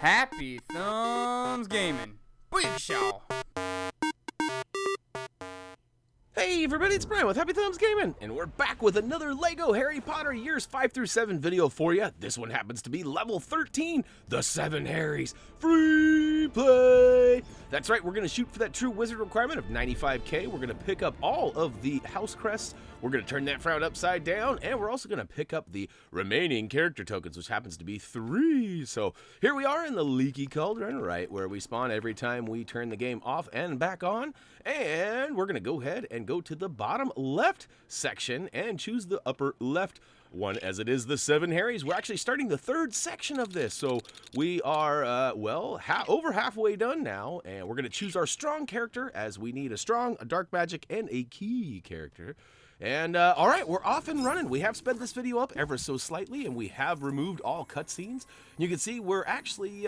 Happy Thumbs Gaming. Booyakashaw. Hey everybody, it's Brian with HappyThumbsGaming, and we're back with another LEGO Harry Potter Years 5 through 7 video for you. This one happens to be level 13, The 7 Harrys, free play! That's right, we're going to shoot for that true wizard requirement of 95k. We're going to pick up all of the house crests. We're going to turn that frown upside down, and we're also going to pick up the remaining character tokens, which happens to be 3. So here we are in the leaky cauldron, right where we spawn every time we turn the game off and back on. And we're going to go ahead and go to the bottom left section and choose the upper left one, as it is the 7 Harrys. We're actually starting the 3rd section of this, so we are, over halfway done now, and we're going to choose our strong character, as we need a strong, a dark magic, and a key character. And, alright, we're off and running. We have sped this video up ever so slightly, and we have removed all cutscenes. You can see we're actually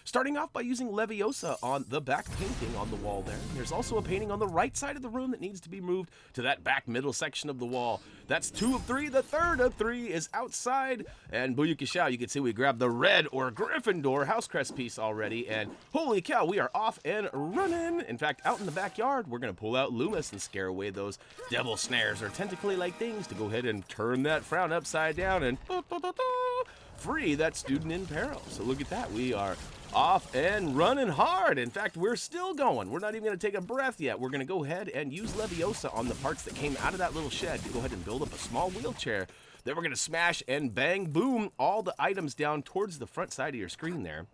starting off by using Leviosa on the back painting on the wall there. There's also a painting on the right side of the room that needs to be moved to that back middle section of the wall. That's 2 of 3. The 3rd of 3 is outside. And booyakashaw, you can see we grabbed the red or Gryffindor house crest piece already. And holy cow, we are off and running. In fact, out in the backyard, we're going to pull out Loomis and scare away those devil snares or tentacly-like things to go ahead and turn that frown upside down and free that student in peril. So look at that. We are off and running hard. In fact, we're still going. We're not even going to take a breath yet. We're going to go ahead and use Leviosa on the parts that came out of that little shed to go ahead and build up a small wheelchair. Then we're going to smash and bang, boom, all the items down towards the front side of your screen there.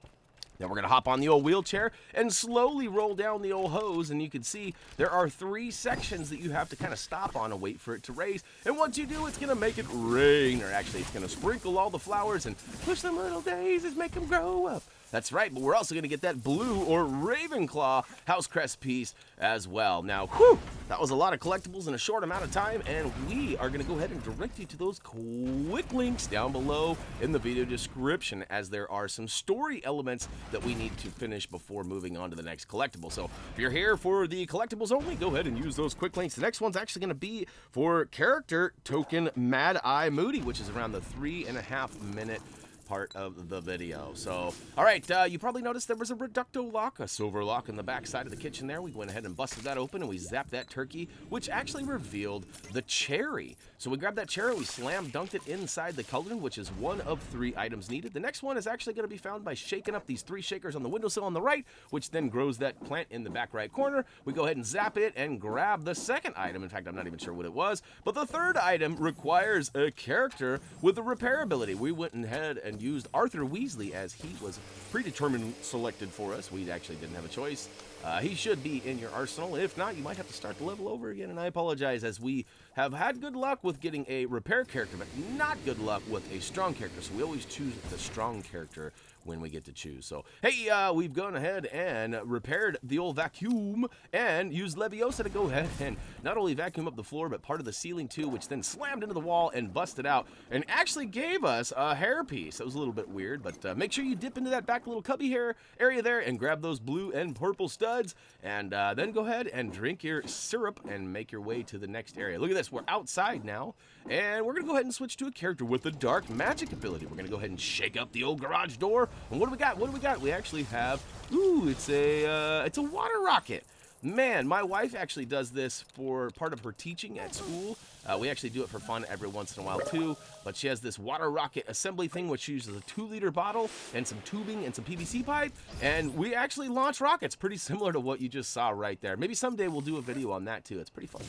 Then we're going to hop on the old wheelchair and slowly roll down the old hose, and you can see there are 3 sections that you have to kind of stop on and wait for it to raise. And once you do, it's going to make it rain, or actually it's going to sprinkle all the flowers and push them little daisies, make them grow up. That's right, but we're also going to get that blue or Ravenclaw house crest piece as well. Now, whew, that was a lot of collectibles in a short amount of time, and we are going to go ahead and direct you to those quick links down below in the video description, as there are some story elements that we need to finish before moving on to the next collectible. So if you're here for the collectibles only, go ahead and use those quick links. The next one's actually going to be for character token Mad Eye Moody, which is around the 3.5 minute part of the video. So, all right, you probably noticed there was a reducto lock, a silver lock in the back side of the kitchen there. We went ahead and busted that open, and we zapped that turkey, which actually revealed the cherry. So we grabbed that cherry, we slam dunked it inside the cauldron, which is 1 of 3 items needed. The next one is actually going to be found by shaking up these 3 shakers on the windowsill on the right, which then grows that plant in the back right corner. We go ahead and zap it and grab the 2nd item. In fact, I'm not even sure what it was, but the 3rd item requires a character with a repair ability. We went ahead and used Arthur Weasley, as he was predetermined selected for us. We actually didn't have a choice. He should be in your arsenal. If not, you might have to start the level over again, and I apologize, as we have had good luck with getting a repair character, but not good luck with a strong character, so we always choose the strong character when we get to choose. So, hey, we've gone ahead and repaired the old vacuum and used Leviosa to go ahead and not only vacuum up the floor, but part of the ceiling too, which then slammed into the wall and busted out and actually gave us a hair piece. That was a little bit weird, but make sure you dip into that back little cubby hair area there and grab those blue and purple studs, and then go ahead and drink your syrup and make your way to the next area. Look at this. We're outside now, and we're going to go ahead and switch to a character with a dark magic ability. We're going to go ahead and shake up the old garage door. And what do we got? What do we got? We actually have, ooh, it's a water rocket. Man, my wife actually does this for part of her teaching at school. We actually do it for fun every once in a while too, but she has this water rocket assembly thing, which uses a 2-liter bottle and some tubing and some PVC pipe, and we actually launch rockets, pretty similar to what you just saw right there. Maybe someday we'll do a video on that too. It's pretty fun.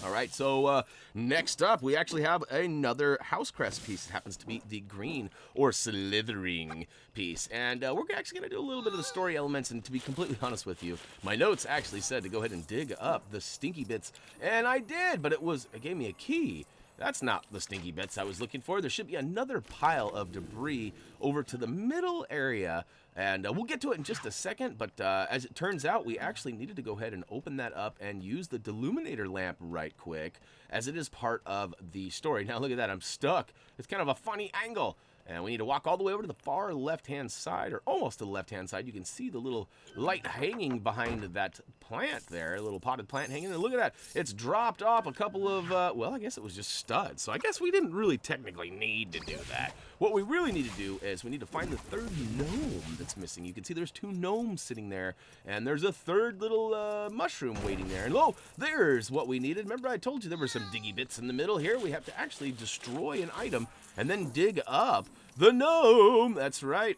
All right, so next up, we actually have another house crest piece. It happens to be the green or Slytherin piece, and we're actually going to do a little bit of the story elements, and to be completely honest with you, my notes actually said to go ahead and dig up the stinky bits, and I did, but it gave me a key. That's not the stinky bits I was looking for. There should be another pile of debris over to the middle area, and we'll get to it in just a second, but as it turns out, we actually needed to go ahead and open that up and use the deluminator lamp right quick, as it is part of the story. Now look at that, I'm stuck. It's kind of a funny angle. And we need to walk all the way over to the far left-hand side, or almost to the left-hand side. You can see the little light hanging behind that plant there, a little potted plant hanging there. Look at that. It's dropped off a couple of, well, I guess it was just studs. So I guess we didn't really technically need to do that. what we really need to do is we need to find the third gnome that's missing. You can see there's 2 gnomes sitting there, and there's a third little mushroom waiting there. And oh, there's what we needed. Remember I told you there were some diggy bits in the middle here. We have to actually destroy an item and then dig up the gnome. That's right.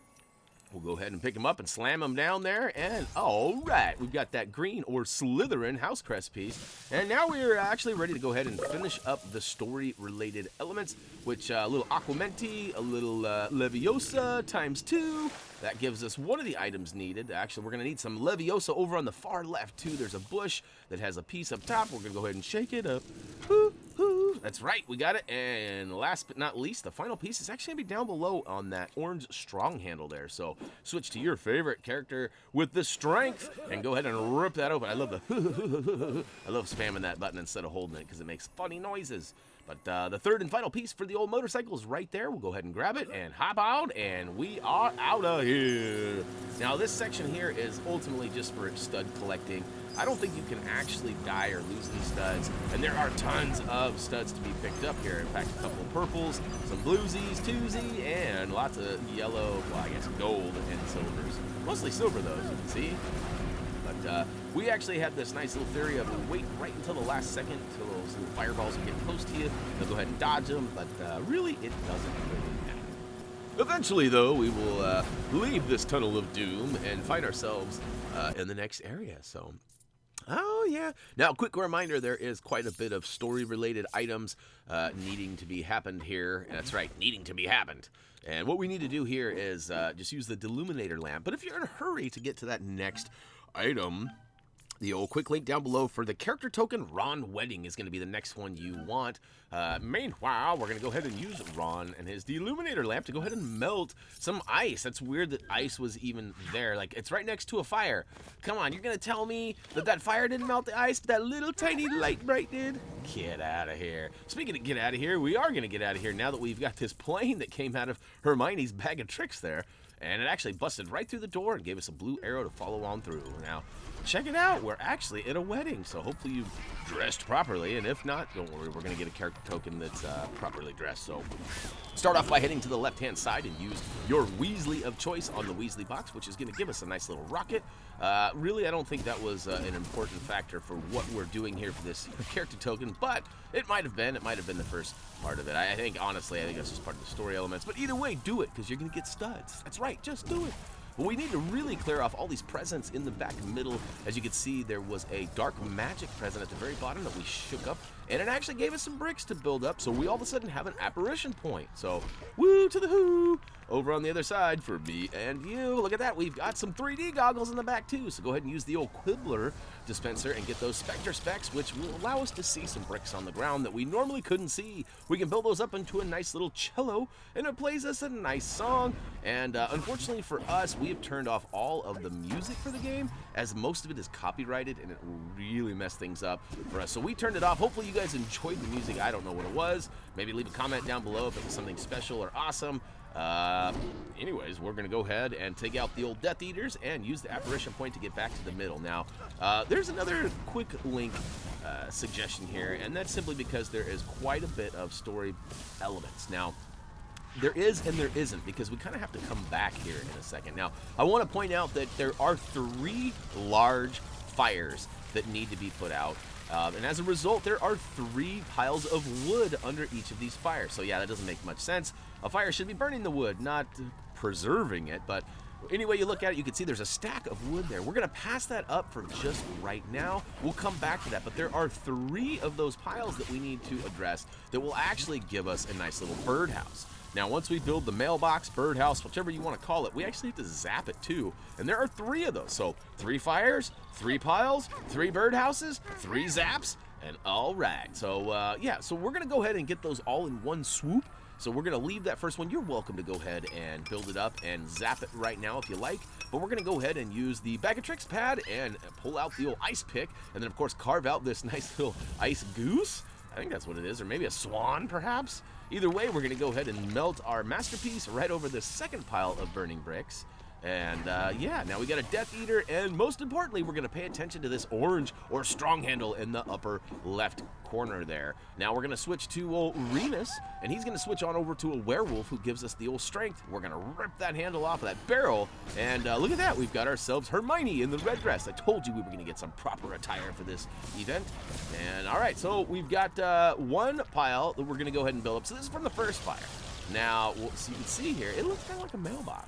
We'll go ahead and pick him up and slam him down there, and all right, we've got that green or Slytherin house crest piece, and now we're actually ready to go ahead and finish up the story-related elements, which a little Aquamenti, a little Leviosa times 2. That gives us one of the items needed. Actually, we're going to need some Leviosa over on the far left, too. There's a bush that has a piece up top. We're going to go ahead and shake it up. That's right, we got it. And last but not least, the final piece is actually going to be down below on that orange strong handle there. So switch to your favorite character with the strength and go ahead and rip that open. I love the I love spamming that button instead of holding it because it makes funny noises. But the third and final piece for the old motorcycle is right there. We'll go ahead and grab it and hop out, and we are out of here. Now, this section here is ultimately just for stud collecting. I don't think you can actually die or lose any studs, and there are tons of studs to be picked up here. In fact, a couple of purples, some bluesies, twosy, and lots of yellow, well, I guess gold and silvers. Mostly silver, though, as you can see. But we actually have this nice little theory of wait right until the last second until those little fireballs are getting close to you. They'll go ahead and dodge them, but really, it doesn't really matter. Eventually, though, we will leave this tunnel of doom and find ourselves in the next area. So, oh, yeah. Now, quick reminder, there is quite a bit of story-related items needing to be happened here. That's right, needing to be happened. And what we need to do here is just use the Deluminator lamp. But if you're in a hurry to get to that next item, the old quick link down below for the character token Ron Wedding is going to be the next one you want. Meanwhile, we're going to go ahead and use Ron and his Deluminator lamp to go ahead and melt some ice. That's weird that ice was even there. Like, it's right next to a fire. Come on, you're going to tell me that that fire didn't melt the ice, but that little tiny light bright did? Get out of here. Speaking of get out of here, we are going to get out of here now that we've got this plane that came out of Hermione's bag of tricks there. And it actually busted right through the door and gave us a blue arrow to follow on through. Now, check it out. We're actually at a wedding, so hopefully you've dressed properly. And if not, don't worry. We're going to get a character token that's properly dressed. So start off by heading to the left-hand side and use your Weasley of choice on the Weasley box, which is going to give us a nice little rocket. Really, I don't think that was an important factor for what we're doing here for this character token, but it might have been. It might have been the first part of it. I think, honestly, I think that's just part of the story elements. But either way, do it, because you're going to get studs. That's right, just do it. But we need to really clear off all these presents in the back middle. As you can see, there was a dark magic present at the very bottom that we shook up, and it actually gave us some bricks to build up, so we all of a sudden have an apparition point. So, woo to the who! Over on the other side for me and you. Look at that, we've got some 3D goggles in the back too, so go ahead and use the old Quibbler dispenser and get those Spectre specs, which will allow us to see some bricks on the ground that we normally couldn't see. We can build those up into a nice little cello, and it plays us a nice song. And unfortunately for us, we have turned off all of the music for the game, as most of it is copyrighted, and it really messed things up for us. So we turned it off. Hopefully you guys enjoyed the music. I don't know what it was. Maybe leave a comment down below if it was something special or awesome. Anyways, we're going to go ahead and take out the old Death Eaters and use the apparition point to get back to the middle. Now, there's another quick link suggestion here, and that's simply because there is quite a bit of story elements. Now, there is and there isn't, because we kind of have to come back here in a second. Now, I want to point out that there are 3 large fires that need to be put out. And as a result, there are 3 piles of wood under each of these fires. So yeah, that doesn't make much sense. A fire should be burning the wood, not preserving it. But any way you look at it, you can see there's a stack of wood there. We're going to pass that up for just right now. We'll come back to that. But there are 3 of those piles that we need to address that will actually give us a nice little birdhouse. Now, once we build the mailbox, birdhouse, whichever you want to call it, we actually have to zap it too. And there are 3 of those. So 3 fires, 3 piles, 3 birdhouses, 3 zaps, and all right. So yeah, so we're going to go ahead and get those all in one swoop. So we're going to leave that first one. You're welcome to go ahead and build it up and zap it right now if you like. But we're going to go ahead and use the Bag of Tricks pad and pull out the old ice pick. And then, of course, carve out this nice little ice goose. I think that's what it is, or maybe a swan, perhaps. Either way, we're going to go ahead and melt our masterpiece right over the second pile of burning bricks. And yeah, now we got a Death Eater, and most importantly, we're going to pay attention to this orange or strong handle in the upper left corner there. Now we're going to switch to old Remus, and he's going to switch on over to a werewolf who gives us the old strength. We're going to rip that handle off of that barrel, and look at that, we've got ourselves Hermione in the red dress. I told you we were going to get some proper attire for this event. And all right, so we've got one pile that we're going to go ahead and build up. So this is from the first fire. Now, so you can see here, it looks kind of like a mailbox.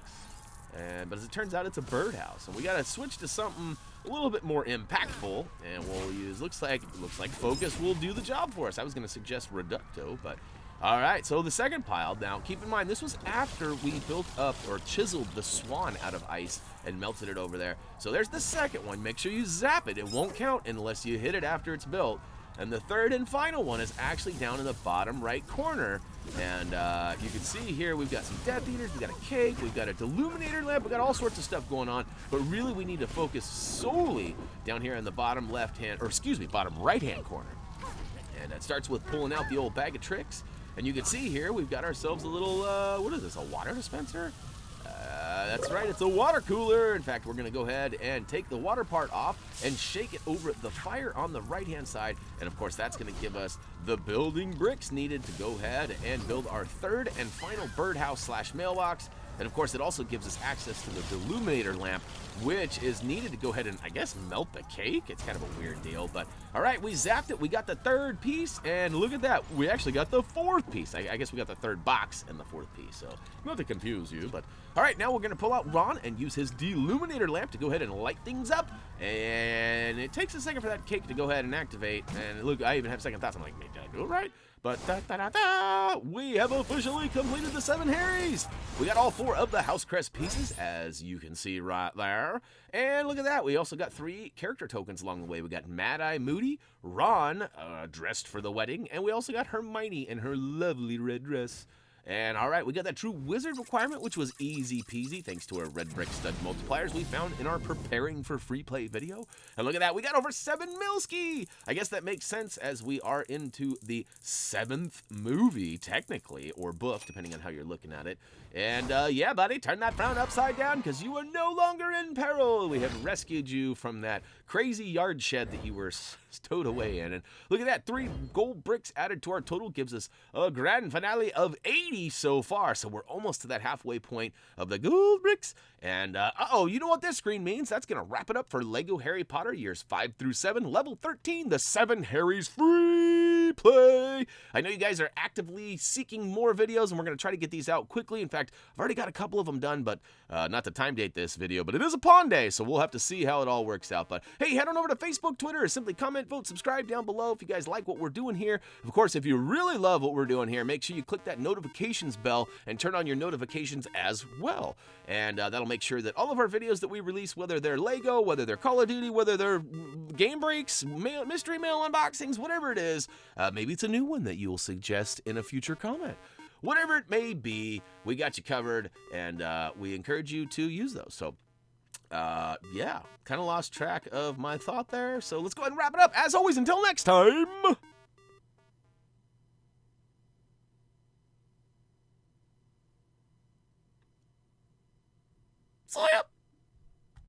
But as it turns out, it's a birdhouse, and we gotta switch to something a little bit more impactful. And we'll use looks like Focus will do the job for us. I was gonna suggest Reducto, but all right. So the second pile. Now, keep in mind this was after we built up or chiseled the swan out of ice and melted it over there. So there's the second one. Make sure you zap it. It won't count unless you hit it after it's built. And the third and final one is actually down in the bottom right corner. And you can see here we've got some Death Eaters, we've got a cake, we've got a Deluminator lamp, we've got all sorts of stuff going on. But really we need to focus solely down here in the bottom bottom right hand corner. And that starts with pulling out the old bag of tricks. And you can see here we've got ourselves a little, what is this, a water dispenser? That's right, it's a water cooler. In fact, we're going to go ahead and take the water part off and shake it over the fire on the right-hand side. And, of course, that's going to give us the building bricks needed to go ahead and build our third and final birdhouse / mailbox. And, of course, it also gives us access to the Deluminator lamp, which is needed to go ahead and, I guess, melt the cake. It's kind of a weird deal. But, all right, we zapped it. We got the third piece. And look at that. We actually got the fourth piece. I guess we got the third box and the fourth piece. So, not to confuse you. But, all right, now we're going to pull out Ron and use his Deluminator lamp to go ahead and light things up. And it takes a second for that cake to go ahead and activate. And, look, I even have second thoughts. I'm like, did I do it right? But we have officially completed the 7 Harrys. We got all 4 of the House Crest pieces, as you can see right there. And look at that. We also got 3 character tokens along the way. We got Mad Eye Moody, Ron, dressed for the wedding, and we also got Hermione in her lovely red dress. And all right, we got that true wizard requirement, which was easy peasy thanks to our red brick stud multipliers we found in our preparing for free play video. And look at that, we got over 7 milski. I guess that makes sense as we are into the 7th movie, technically, or book, depending on how you're looking at it. And yeah, buddy, turn that frown upside down because you are no longer in peril. We have rescued you from that crazy yard shed that you were stowed away in. And look at that, 3 gold bricks added to our total gives us a grand finale of 80 so far. So we're almost to that halfway point of the gold bricks. And uh-oh, you know what this screen means? That's going to wrap it up for LEGO Harry Potter years 5 through 7, level 13, the 7 Harrys free play. I know you guys are actively seeking more videos, and we're going to try to get these out quickly. In fact, I've already got a couple of them done, but not to time date this video, but it is a pawn day, so we'll have to see how it all works out. But hey, head on over to Facebook, Twitter, or simply comment, vote, subscribe down below if you guys like what we're doing here. Of course, if you really love what we're doing here, make sure you click that notifications bell and turn on your notifications as well. And that'll make sure that all of our videos that we release, whether they're LEGO, whether they're Call of Duty, whether they're game breaks, mystery mail unboxings, whatever it is, maybe it's a new one that you will suggest in a future comment. Whatever it may be, we got you covered, and we encourage you to use those. So, yeah, kind of lost track of my thought there. So let's go ahead and wrap it up. As always, until next time.